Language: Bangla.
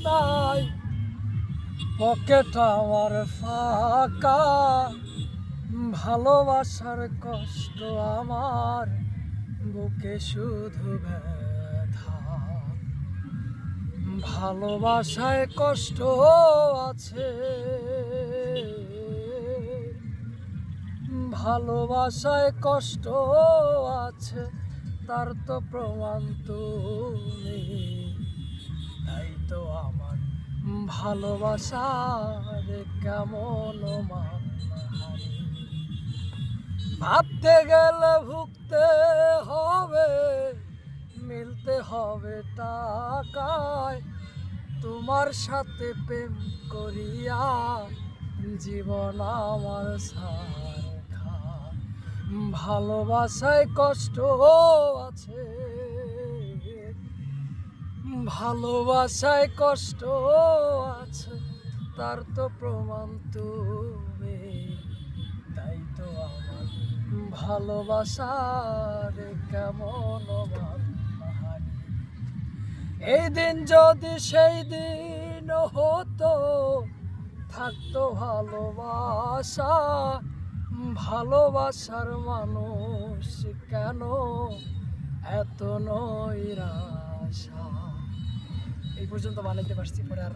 নাই, পকেট আমার ফাঁকা, ভালোবাসার কষ্ট আমার বুকে শুধু ব্যথা। ভালোবাসায় কষ্ট আছে, ভালোবাসায় কষ্ট আছে, তার তো প্রমাণ তুমি। তাই তো আমার ভালোবাসার কেমন মানহানি। ভাবতে গেলে ভুগতে হবে, মিলতে হবে টাকায়। তোমার সাথে প্রেম করিয়া জীবন আমার সারখা। ভালোবাসায় কষ্ট আছে, ভালোবাসায় কষ্ট আছে, তার তো প্রমাণ তুমি। তাই তো আমার ভালোবাসার কেমন মানহানি। এই দিন যদি সেই দিন হতো, থাকতো ভালোবাসা, ভালোবাসার মানুষ কেন এত নৈরাশা। এই পর্যন্ত বানাইতে পারছি, পরে আর